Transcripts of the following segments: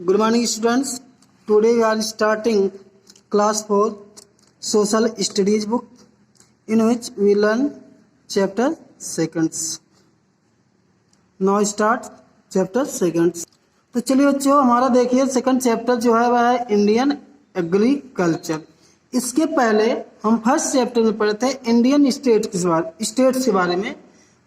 Good morning, students. Today we are starting class 4 social studies book, in which we learn chapter seconds. Now start chapter seconds. तो चलिए बच्चों, हमारा देखिए second chapter जो है वह है इंडियन एग्रीकल्चर। इसके पहले हम फर्स्ट चैप्टर में पढ़े थे इंडियन स्टेट्स के बारे में,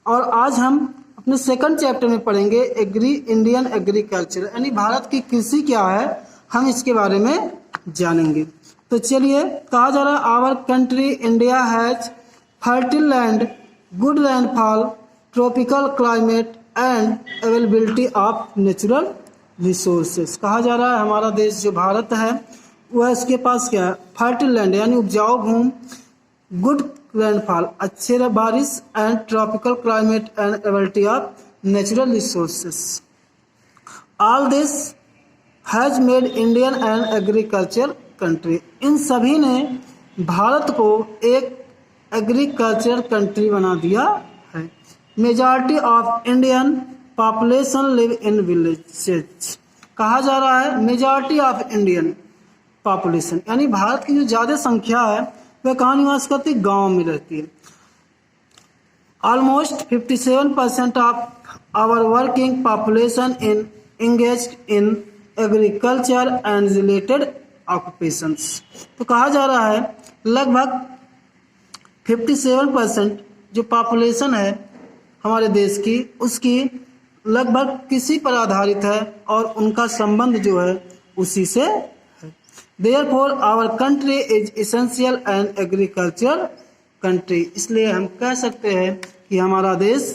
और आज हम अपने सेकंड चैप्टर में पढ़ेंगे इंडियन एग्रीकल्चर, यानी भारत की कृषि क्या है, हम इसके बारे में जानेंगे। तो चलिए, कहा जा रहा है our country India has fertile land, good rainfall, tropical climate and availability of natural resources. कहा जा रहा है हमारा देश जो भारत है वह इसके पास क्या है, फर्टिल लैंड यानी उपजाऊ भूमि, गुड रैनफॉल अच्छे बारिश, and tropical climate and availability of natural resources. All this has made Indian and agriculture country. इन सभी ने भारत को एक एग्रीकल्चर कंट्री बना दिया है। Majority of Indian population live in villages. कहा जा रहा है मेजॉरिटी ऑफ इंडियन पॉपुलेशन यानी भारत की जो ज़्यादा संख्या है वह कहाँ निवास करती है, गाँव में रहती है। Almost 57% of our working population in engaged in agriculture and related occupations. तो कहा जा रहा है लगभग 57% जो पॉपुलेशन है हमारे देश की, उसकी लगभग कृषि पर आधारित है और उनका संबंध जो है उसी से है। Therefore, our country is essential and agriculture country। इसलिए हम कह सकते हैं कि हमारा देश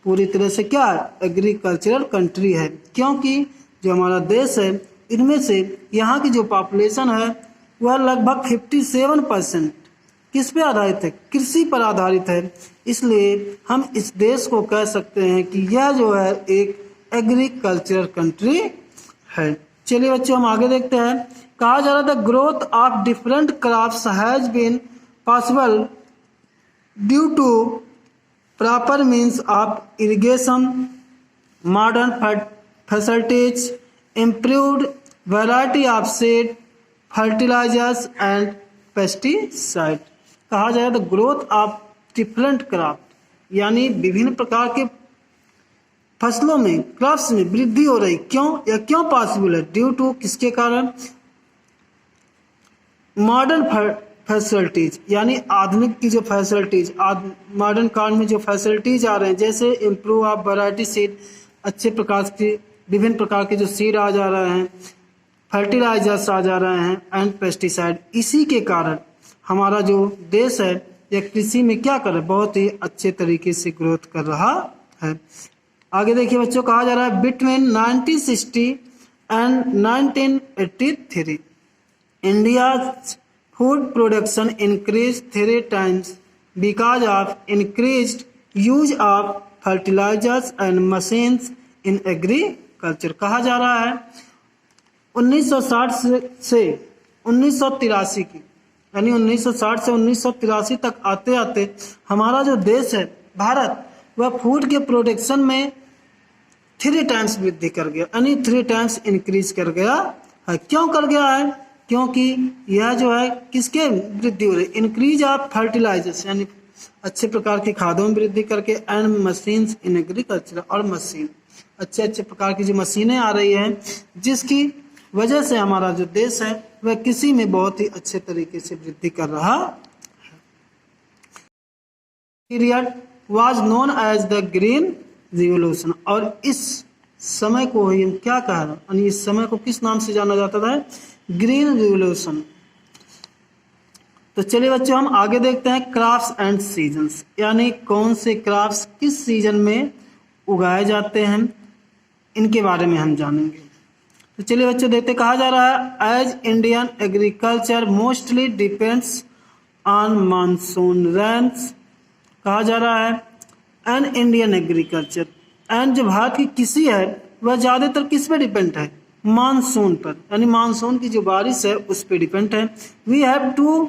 पूरी तरह से क्या है, एग्रीकल्चरल कंट्री है, क्योंकि जो हमारा देश है इनमें से यहाँ की जो पॉपुलेशन है वह लगभग 57% किस पे आधारित है, कृषि पर आधारित है। इसलिए हम इस देश को कह सकते हैं कि यह जो है एक एग्रीकल्चरल कंट्री है। चलिए बच्चों, हम आगे देखते हैं। कहा जा रहा था growth of different crops has been possible due to proper means of irrigation, modern facilities, improved variety of seed, fertilizers and pesticide. कहा जा रहा था ग्रोथ ऑफ डिफरेंट क्रॉप यानी विभिन्न प्रकार के फसलों में, क्रॉप्स में वृद्धि हो रही। क्यों, या क्यों पॉसिबल है, ड्यू टू किसके कारण, मॉडर्न फैसिलिटीज यानी आधुनिक की जो फैसिलिटीज, मॉडर्न काल में जो फैसिलिटीज आ रहे हैं, जैसे इम्प्रूव ऑफ वैरायटी सीड, अच्छे प्रकार के विभिन्न प्रकार के जो सीड आ जा रहे हैं, फर्टिलाइजर्स आ जा रहे हैं एंड पेस्टिसाइड। इसी के कारण हमारा जो देश है यह कृषि में क्या कर रहा है, बहुत ही अच्छे तरीके से ग्रोथ कर रहा है। आगे देखिए बच्चों, कहा जा रहा है between 1960 and 1983 India's food production increased 3 times because of increased use of fertilizers and machines in agriculture। कहा जा रहा है 1960 से 1983 की, यानी 1960 से 1983 तक आते आते हमारा जो देश है भारत, वह फूड के प्रोडक्शन में 3 टाइम्स वृद्धि कर गया, यानी 3 टाइम्स इंक्रीज कर गया है। क्यों कर गया है, क्योंकि यह जो है किसके वृद्धि हो रही, इंक्रीज ऑफ फर्टिलाइजर्स यानी अच्छे प्रकार की खादों में वृद्धि करके, एंड मशीन्स इन एग्रीकल्चर, और मशीन अच्छे प्रकार की जो मशीनें आ रही हैं जिसकी वजह से हमारा जो देश है वह कृषि में बहुत ही अच्छे तरीके से वृद्धि कर रहा है। Period was known as the green revolution, और इस समय को ही हम क्या कह रहे हैं, यानी इस समय को किस नाम से जाना जाता था, ग्रीन रिवॉल्यूशन। तो चलिए बच्चों, हम आगे देखते हैं क्रॉप्स एंड सीजन्स, यानी कौन से क्रॉप्स किस सीजन में उगाए जाते हैं, इनके बारे में हम जानेंगे। तो चलिए बच्चों देखते, कहा जा रहा है as Indian agriculture mostly depends on monsoon rains. कहा जा रहा है एन इंडियन एग्रीकल्चर, एंड जो भारत की कृषि है वह ज़्यादातर किस पे डिपेंड है, मानसून पर, यानी मानसून की जो बारिश है उस पर डिपेंड है। We have 2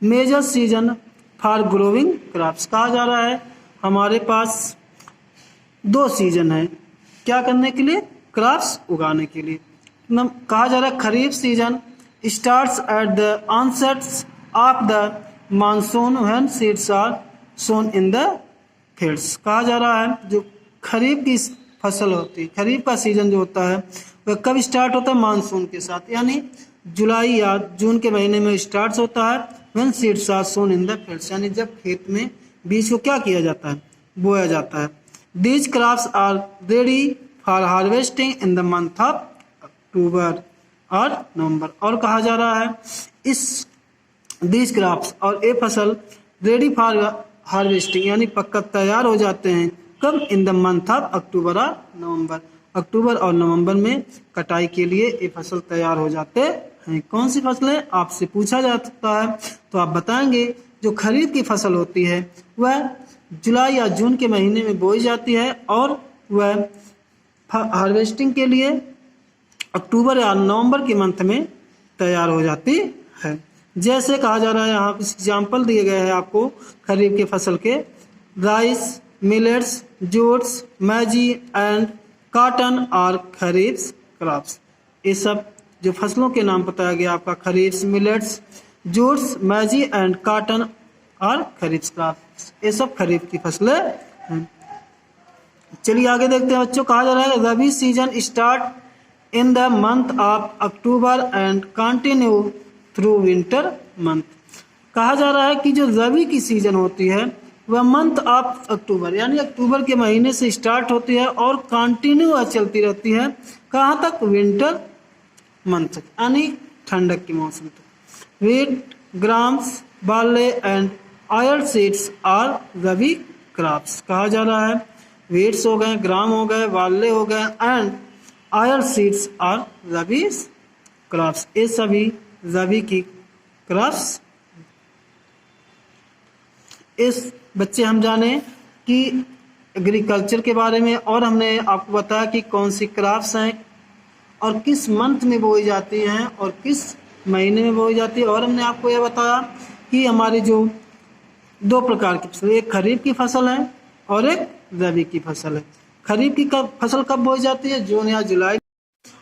major season for growing crops. कहा जा रहा है हमारे पास 2 सीजन है क्या करने के लिए, क्रॉप्स उगाने के लिए। कहा जा रहा है kharif season starts at the onsets of the monsoon when seeds are sown in the fields. कहा जा रहा है जो खरीफ की फसल होती है, खरीफ का सीजन जो होता है वह कब स्टार्ट होता है? मानसून के साथ, यानी जुलाई या जून के महीने में स्टार्ट होता है। When seeds are sown in the fields, यानी जब खेत में बीज को क्या किया जाता है? बोया जाता है। These crops are ready for harvesting in the month of October और नवंबर। और कहा जा रहा है इस दीज क्रॉप्स और ये फसल रेडी फॉर हार्वेस्टिंग यानी पक्का तैयार हो जाते हैं कब? इन द मंथ ऑफ अक्टूबर और नवंबर। अक्टूबर और नवंबर में कटाई के लिए ये फसल तैयार हो जाते हैं। कौन सी फसलें आपसे पूछा जाता है तो आप बताएंगे जो खरीफ की फसल होती है वह जुलाई या जून के महीने में बोई जाती है और वह हार्वेस्टिंग के लिए अक्टूबर या नवंबर के मंथ में तैयार हो जाती है। जैसे कहा जा रहा है यहाँ एग्जाम्पल दिए गए हैं आपको खरीफ के फसल के, rice, millets, jutes, maize and cotton और खरीफ क्रॉप्स। ये सब जो फसलों के नाम बताया गया आपका खरीफ, millets, jutes, maize and cotton और खरीफ क्रॉप्स, ये सब खरीफ की फसलें हैं। चलिए आगे देखते हैं बच्चों। कहा जा रहा है rabi season start in the month of October and continue through winter month. कहा जा रहा है कि जो रबी की सीजन होती है वह मंथ ऑफ अक्टूबर यानी अक्टूबर के महीने से स्टार्ट होती है और कंटिन्यू चलती रहती है। कहाँ तक? विंटर मंथ तक, यानी ठंडक के मौसम तक। Wheat, grams, barley and oil seeds are rabi crops. कहा जा रहा है वीट्स हो गए, ग्राम हो गए, बार्ले हो गए and oil seeds are rabi crops. ये सभी रबी की क्रॉप्स। इस बच्चे हम जाने कि एग्रीकल्चर के बारे में और हमने आपको बताया कि कौन सी क्रॉप्स हैं और किस मंथ में बोई जाती हैं और किस महीने में बोई जाती है। और हमने आपको यह बताया कि हमारी जो दो प्रकार की फसल, एक खरीफ की फसल है और एक रबी की फसल है। खरीफ की फसल कब बोई जाती है? जून या जुलाई,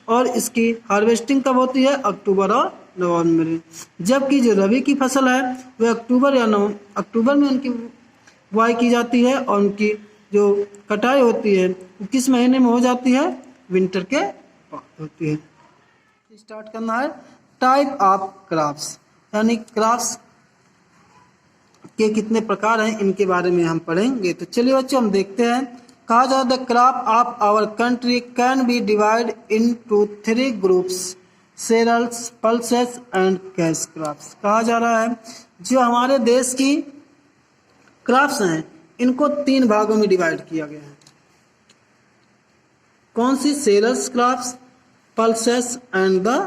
और इसकी हार्वेस्टिंग कब होती है? अक्टूबर और नवंबर में। जबकि जो रबी की फसल है वह अक्टूबर या अक्टूबर में उनकी बुआई की जाती है और उनकी जो कटाई होती है वो किस महीने में हो जाती है? विंटर के बाद होती है। स्टार्ट करना है टाइप ऑफ क्रॉप्स, यानी क्रॉप्स के कितने प्रकार हैं इनके बारे में हम पढ़ेंगे। तो चलिए बच्चों हम देखते हैं। कहा जाए the crop of our country can be divide into 3 groups, cereals, pulses and cash crops. कहा जा रहा है जो हमारे देश की क्रॉप्स हैं इनको 3 भागों में डिवाइड किया गया है। कौन सी? Cereals crops, pulses and the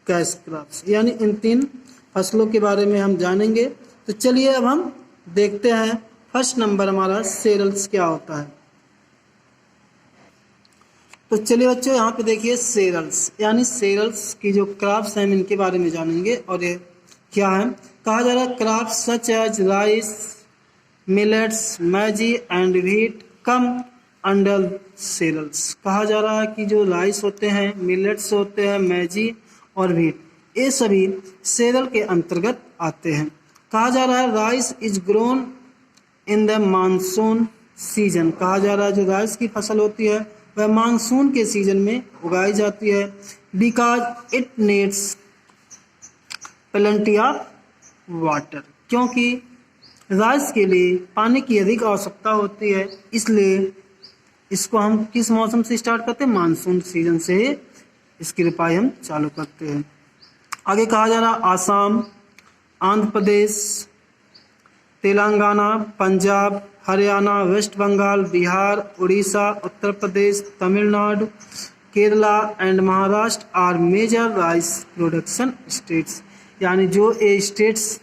cash crops, यानी इन 3 फसलों के बारे में हम जानेंगे। तो चलिए अब हम देखते हैं फर्स्ट नंबर हमारा सेरल्स क्या होता है। तो चलिए बच्चों यहाँ पे देखिए सेरल्स, यानी सेरल्स की जो क्रॉप्स हैं इनके बारे में जानेंगे। और ये क्या है? कहा जा रहा है crops such as rice, millets, maize and wheat come under cereals. कहा जा रहा है कि जो राइस होते हैं, मिलेट्स होते हैं, मैजी और व्हीट, ये सभी सेरल के अंतर्गत आते हैं। कहा जा रहा है rice is grown in the monsoon season. कहा जा रहा है जो राइस की फसल होती है वह मानसून के सीजन में उगाई जाती है। Because it needs plenty of water, क्योंकि राइस के लिए पानी की अधिक आवश्यकता होती है, इसलिए इसको हम किस मौसम से स्टार्ट करते हैं? मानसून सीजन से इसकी रोपाई हम चालू करते हैं। आगे कहा जा रहा है Assam, Andhra Pradesh, Telangana, Punjab, Haryana, west Bengal, Bihar, Orissa, Uttar Pradesh, Tamil Nadu, Kerala and Maharashtra are major rice production states. यानी जो ये स्टेट्स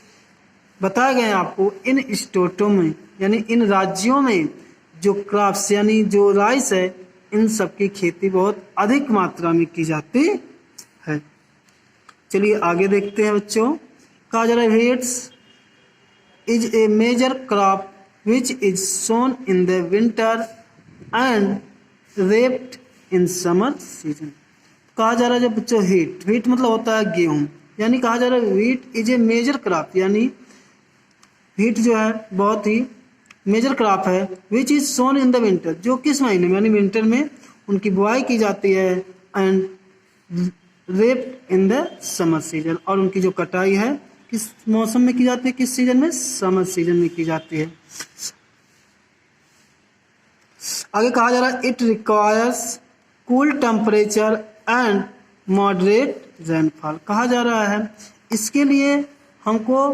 बताए गए हैं आपको, इन स्टेटों में यानी इन राज्यों में जो क्रॉप्स यानी जो राइस है इन सब की खेती बहुत अधिक मात्रा में की जाती है। चलिए आगे देखते हैं बच्चों। कहा जा रहा है wheats is a major crop which is sown in the winter and reaped in summer season। कहा जा रहा है जब बच्चों हीट मतलब होता है गेहूं, यानी कहा जा रहा है wheat is a major crop, यानी हीट जो है बहुत ही मेजर क्रॉप है, which is sown in the winter, जो किस महीने में यानी विंटर में उनकी बुआई की जाती है, and rape in the summer season, और उनकी जो कटाई है किस मौसम में की जाती है, किस सीजन में, समर सीजन में की जाती है। आगे कहा जा रहा है it requires cool temperature and moderate rainfall, कहा जा रहा है इसके लिए हमको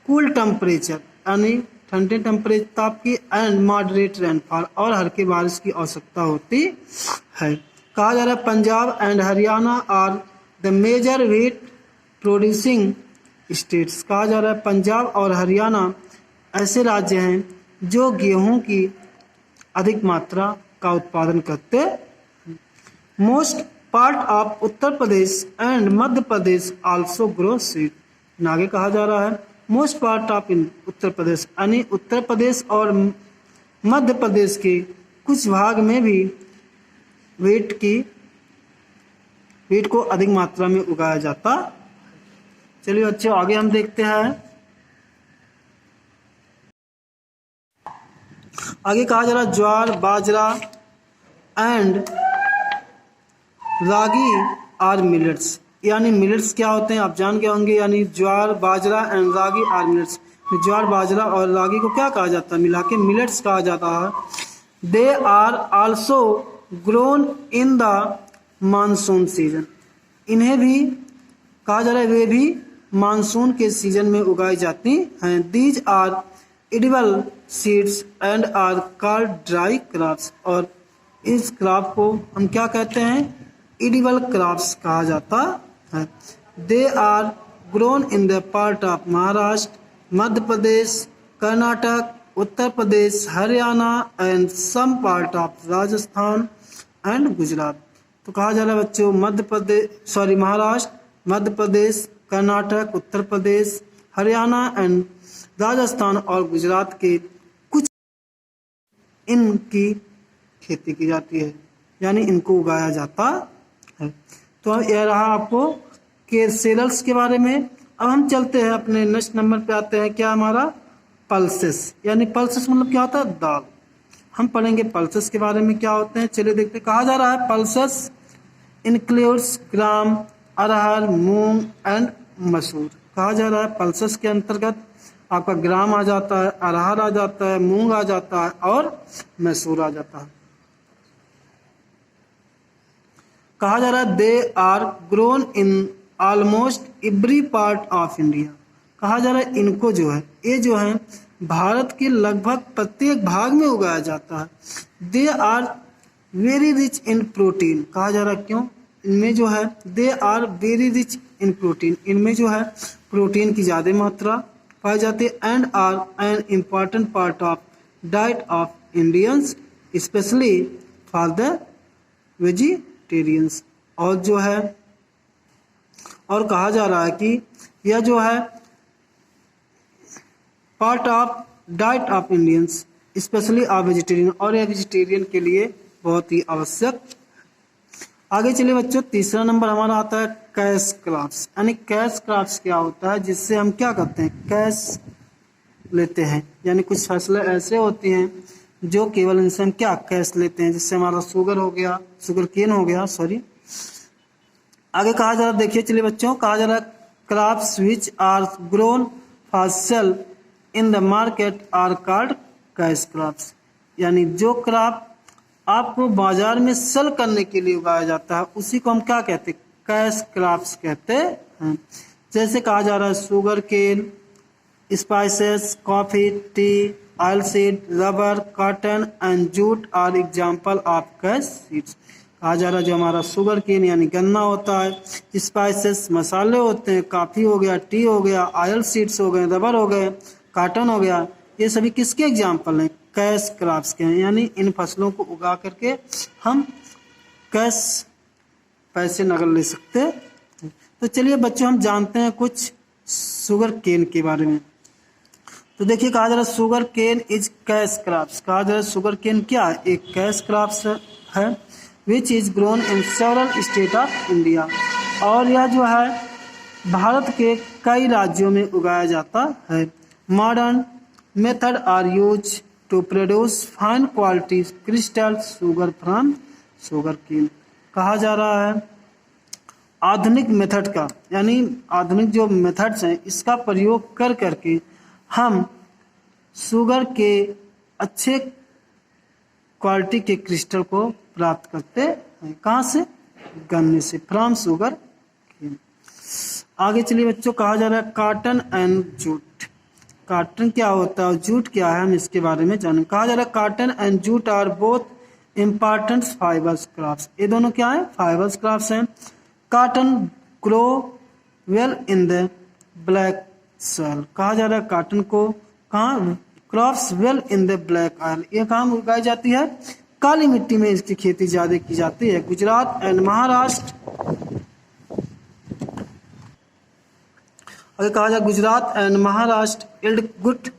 कूल टेम्परेचर यानी ठंडे टेम्परेचर ताप की, एंड मॉडरेट रेनफॉल और हल्की बारिश की आवश्यकता होती है। कहा जा रहा है Punjab and Haryana are the major wheat producing states, कहा जा रहा है पंजाब और हरियाणा ऐसे राज्य हैं जो गेहूं की अधिक मात्रा का उत्पादन करते हैं। Most part of Uttar Pradesh and Madhya Pradesh also grow seed, आगे कहा जा रहा है मोस्ट पार्ट ऑफ इन उत्तर प्रदेश, यानी उत्तर प्रदेश और मध्य प्रदेश के कुछ भाग में भी वीट को अधिक मात्रा में उगाया जाता। चलिए बच्चों आगे हम देखते हैं। आगे कहा जा रहा है ज्वार बाजरा एंड रागी आर मिलेट्स, यानी मिलेट्स क्या होते हैं आप जान के होंगे, यानी ज्वार बाजरा एंड रागी आर मिलेट्स, ज्वार बाजरा और रागी को क्या कहा जाता है, मिला के मिलेट्स कहा जाता है। They are also grown in the monsoon season, इन्हें भी कहा जा रहा है वे भी मानसून के सीजन में उगाई जाती हैं। These are edible seeds and are called dry crops, और इस क्रॉप को हम क्या कहते हैं, एडिबल क्रॉप्स कहा जाता है। They are grown in the part of Maharashtra, Madhya Pradesh, Karnataka, Uttar Pradesh, Haryana and some part of Rajasthan and Gujarat. तो कहा जा रहा है बच्चों महाराष्ट्र, मध्य प्रदेश, कर्नाटक, उत्तर प्रदेश, हरियाणा एंड राजस्थान और गुजरात के कुछ इनकी खेती की जाती है, यानी इनको उगाया जाता है। तो यह रहा आपको के सेरल्स के बारे में। अब हम चलते हैं अपने नेक्स्ट नंबर पे आते हैं, क्या हमारा पल्सेस, यानी पल्सेस मतलब क्या होता है, दाल। हम पढ़ेंगे पल्सेस के बारे में क्या होते हैं, चलिए देखते। कहा जा रहा है pulses includes gram, arhar, moong and मसूर। कहा जा रहा है पल्सेस के अंतर्गत आपका ग्राम आ जाता है, अरहर आ जाता है, मूंग आ जाता है और मसूर आ जाता है। कहा जा रहा है they are grown in almost every part of India. कहा जा रहा है इनको जो है ये जो है भारत के लगभग प्रत्येक भाग में उगाया जाता है। They are very rich in protein, कहा जा रहा है क्यों, इनमें जो है they are very rich in protein, इनमें जो है प्रोटीन की ज़्यादा मात्रा पाई जाती है। And are an important part of diet of Indians specially for the vegetarians, और जो है और कहा जा रहा है कि यह जो है part of diet of Indians specially of vegetarian, और यह वेजिटेरियन के लिए बहुत ही आवश्यक। आगे चलिए बच्चों, तीसरा नंबर हमारा आता है कैश क्रॉप्स, यानी कैश क्रॉप्स क्या होता है, जिससे हम क्या करते हैं, कैश लेते हैं, यानी कुछ फसलें ऐसे होती हैं जो केवल इनसे हम क्या कैश लेते हैं, जिससे हमारा शुगर केन हो गया सॉरी। आगे कहा जा रहा है, देखिए चलिए बच्चों, कहा जा रहा है crops which are grown for sale in the market are called cash crops, यानी जो क्रॉप आपको बाजार में सेल करने के लिए उगाया जाता है उसी को हम क्या कहते हैं, कैश क्रॉप्स कहते हैं। जैसे कहा जा रहा है sugarcane, spices, coffee, tea, oil seed, rubber, cotton and jute are example of cash seeds. कहा जा रहा है जो हमारा शुगर केन यानी गन्ना होता है, स्पाइसेस मसाले होते हैं, कॉफी हो गया, टी हो गया, ऑयल सीड्स हो गए, रबर हो गए, कॉटन हो गया, ये सभी किसके एग्जाम्पल हैं, कैश क्रॉप्स के हैं। यानी इन फसलों को उगा करके हम कैश पैसे नगद ले सकते हैं। तो चलिए बच्चों हम जानते हैं कुछ शुगर केन के बारे में। तो देखिए कहा जा रहा है sugarcane is cash crops, कहा जा रहा है शुगर केन क्या है, एक कैश क्रॉप्स है। Which is grown in several state of India. और यह जो है भारत के कई राज्यों में उगाया जाता है। Modern method are use to produce fine quality crystal sugar from sugarcane. कहा जा रहा है आधुनिक मेथड का, यानी आधुनिक जो मेथड्स हैं इसका प्रयोग कर करके हम शुगर के अच्छे क्वालिटी के क्रिस्टल को प्राप्त करते हैं। कहाँ से? गन्ने से, फ्रॉम शुगर। आगे चलिए बच्चों, कहा जा रहा है कॉटन एंड जूट। कॉटन क्या होता है और जूट क्या है, हम इसके बारे में जानें। कहा जा रहा है cotton and jute are both important fibres crops. ये दोनों क्या है? फाइबर्स क्रॉप्स हैं। Cotton grow well in the black soil. कहा जा रहा है कॉटन को कहाँ? Crops well in the black oil. ये कहाँ उगाई जाती है? काली मिट्टी में इसकी खेती ज्यादा की जाती है। गुजरात एंड महाराष्ट्र, अगर कहा जाए Gujarat and Maharashtra yield good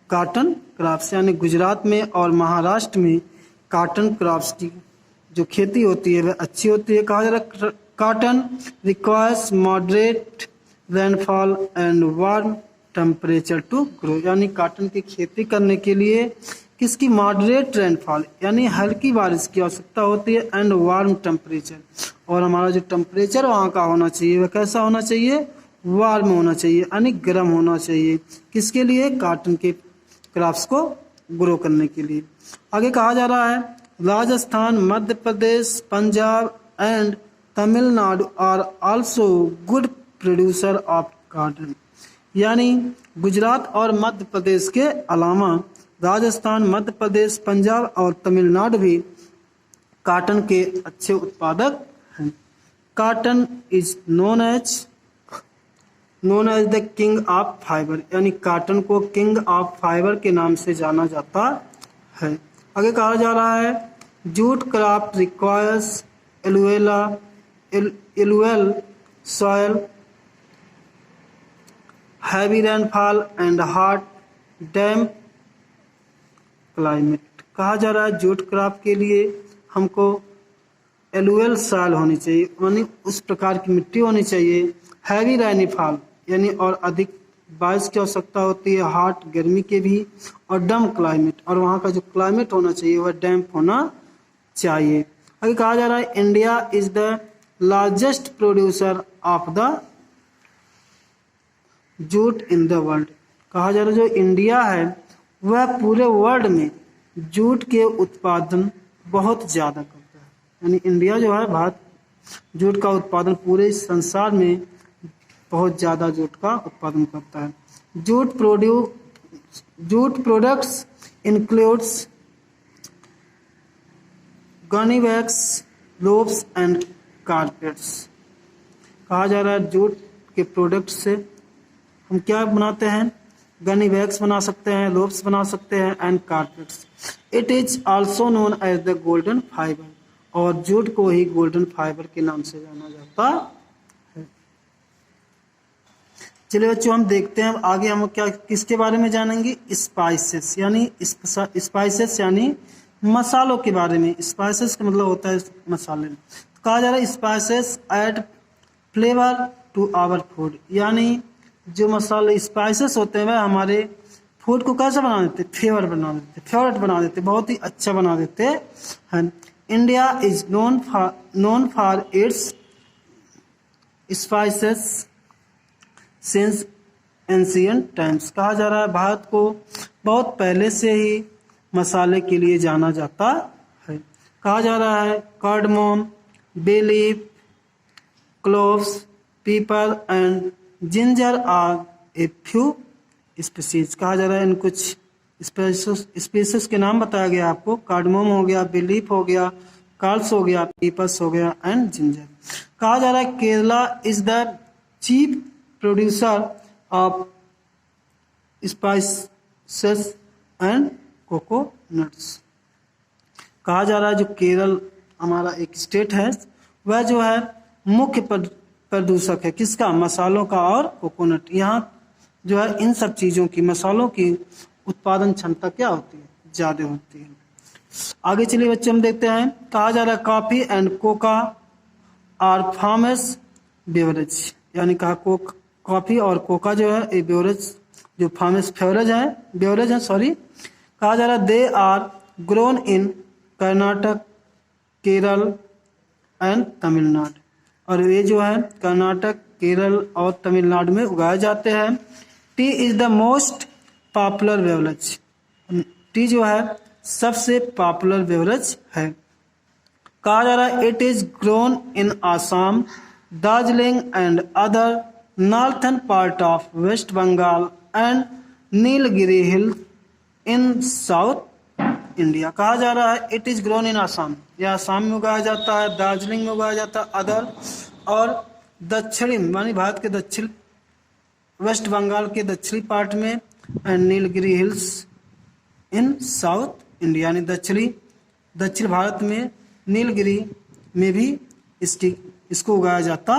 cotton crops, यानी गुजरात में और महाराष्ट्र में कॉटन क्रॉप्स की जो खेती होती है वह अच्छी होती है। कहा जा रहा है cotton requires moderate rainfall and warm temperature to grow. यानी कॉटन की खेती करने के लिए किसकी? मॉडरेट रेनफॉल यानी हल्की बारिश की आवश्यकता होती है, एंड वार्म टेम्परेचर, और हमारा जो टेम्परेचर वहाँ का होना चाहिए वह कैसा होना चाहिए? वार्म होना चाहिए, यानी गर्म होना चाहिए। किसके लिए? कॉटन के क्रॉप्स को ग्रो करने के लिए। आगे कहा जा रहा है Rajasthan, Madhya Pradesh, Punjab and Tamil Nadu are also good producer of cotton. यानी गुजरात और मध्य प्रदेश के अलावा राजस्थान, मध्य प्रदेश, पंजाब और तमिलनाडु भी कॉटन के अच्छे उत्पादक हैं। Cotton is known as the king of fibre, यानी कॉटन को किंग ऑफ फाइबर के नाम से जाना जाता है। आगे कहा जा रहा है jute crop requires alluvial soil, heavy rainfall and hot damp climate. कहा जा रहा है जूट क्रॉप के लिए हमको एलुअल सॉइल होनी चाहिए, यानी उस प्रकार की मिट्टी होनी चाहिए। हैवी रेनफॉल यानी और अधिक बारिश की आवश्यकता होती है, हॉट गर्मी के भी, और डैम्प क्लाइमेट, और वहाँ का जो क्लाइमेट होना चाहिए वह डैम्प होना चाहिए। आगे कहा जा रहा है India is the largest producer of the jute in the world. कहा जा रहा है जो इंडिया है वह पूरे वर्ल्ड में जूट के उत्पादन बहुत ज़्यादा करता है, यानी इंडिया जो है भारत जूट का उत्पादन पूरे संसार में बहुत ज़्यादा जूट का उत्पादन करता है। Jute products includes Ghani bags, ropes and carpets. कहा जा रहा है जूट के प्रोडक्ट से हम क्या बनाते हैं? गनी बैग्स बना सकते हैं, रोप्स बना सकते हैं and carpets. It is also known as the golden fibre, और जूट को ही गोल्डन फाइबर के नाम से जाना जाता है। चलिए बच्चों हम देखते हैं आगे हम क्या किसके बारे में जानेंगे? स्पाइसेस, यानी स्पाइसेस यानी मसालों के बारे में। स्पाइसेस का मतलब होता है मसाले। तो कहा जा रहा है spices add flavour to our food, यानी जो मसाले स्पाइसेस होते हैं वह हमारे फूड को कैसा बना देते? फेवरेट बना देते, बहुत ही अच्छा बना देते हैं। India is known for its spices since ancient times. कहा जा रहा है भारत को बहुत पहले से ही मसाले के लिए जाना जाता है। कहा जा रहा है cardamom, bay leaf, cloves, pepper and ginger are a few spices. कहा जा रहा है इन कुछ स्पीसीज के नाम बताया गया आपको। कार्डमोम हो गया, बे लीफ हो गया, कार्ल्स हो गया, पीपल्स हो गया एंड जिंजर। कहा जा रहा है Kerala is the chief producer of spices and coconuts. कहा जा रहा है जो केरल हमारा एक स्टेट है वह जो है मुख्य प्रदूषक है किसका? मसालों का और कोकोनट। यहाँ जो है इन सब चीज़ों की मसालों की उत्पादन क्षमता क्या होती है? ज़्यादा होती है। आगे चलिए बच्चे हम देखते हैं, कहा जा रहा है coffee and coca are farmers beverage, यानी कहा कॉफी और कोका जो है ये बेवरेज जो फार्मर्स बेवरेज है सॉरी। कहा जा रहा है they are grown in Karnataka, Kerala and Tamil Nadu, और ये जो है कर्नाटक, केरल और तमिलनाडु में उगाए जाते हैं। T is the most popular beverage, T जो है सबसे पॉपुलर बेवरेज है। कहा जा रहा है it is grown in Assam, Darjeeling and other northern part of West Bengal and Nilgiri hill in South India. कहा जा रहा है it is grown in Assam, यह आसाम में उगाया जाता है, दार्जिलिंग में उगाया जाता है, अदर और दक्षिणी मानी भारत के दक्षिण वेस्ट बंगाल के दक्षिणी पार्ट में, and Nilgiri hills in South India, यानी दक्षिण भारत में नीलगिरी में भी इसको उगाया जाता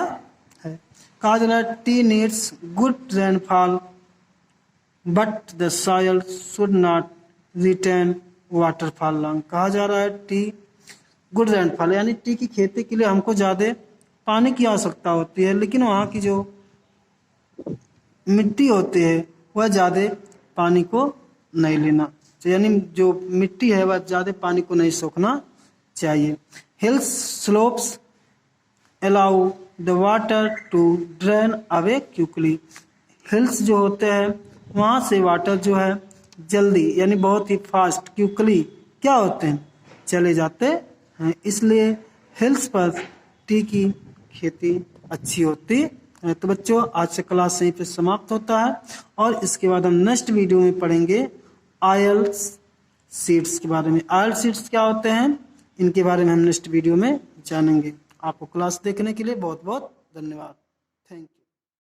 है। कहा जा रहा है tea needs good rainfall but the soil should not retain water for long. कहा जा रहा है टी गुड रेनफॉल, यानी टी की खेती के लिए हमको ज़्यादा पानी की आवश्यकता होती है, लेकिन वहाँ की जो मिट्टी होती है वह ज़्यादा पानी को नहीं लेना, यानी जो मिट्टी है वह ज़्यादा पानी को नहीं सोखना चाहिए। Hills slopes allow the water to drain away quickly, hills जो होते हैं वहाँ से वाटर जो है जल्दी यानी बहुत ही फास्ट क्विकली क्या होते हैं चले जाते हैं, इसलिए हिल्स पर टी की खेती अच्छी होती है। तो बच्चों आज से क्लास यहीं पे समाप्त होता है, और इसके बाद हम नेक्स्ट वीडियो में पढ़ेंगे ऑयल सीड्स के बारे में। ऑयल सीड्स क्या होते हैं इनके बारे में हम नेक्स्ट वीडियो में जानेंगे। आपको क्लास देखने के लिए बहुत बहुत धन्यवाद। Thank you.